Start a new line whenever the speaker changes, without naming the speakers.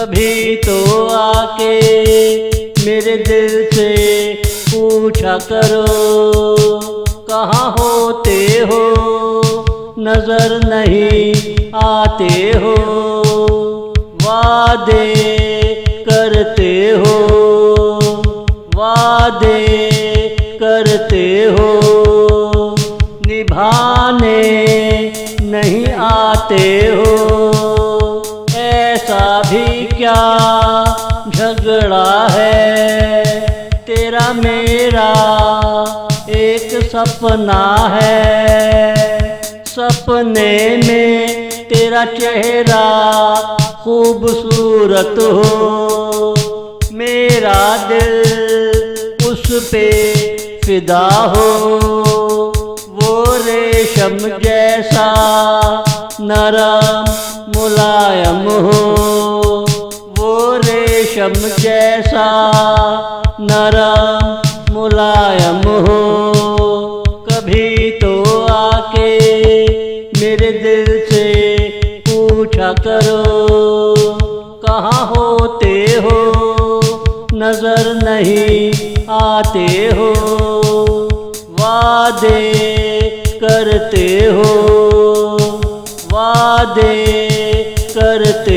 कभी तो आके मेरे दिल से पूछा करो, कहाँ होते हो, नजर नहीं आते हो। वादे करते हो, वादे करते हो, निभाने नहीं आते हो। ऐसा भी क्या झगड़ा है, तेरा मेरा एक सपना है। सपने में तेरा चेहरा खूबसूरत हो, मेरा दिल उस पे फिदा हो। वो रेशम जैसा नरम मुलायम हो, वो रेशम जैसा नरम मुलायम हो। कभी तो आके मेरे दिल से पूछा करो, कहाँ होते हो, नजर नहीं आते हो। वादे करते हो, वादे करते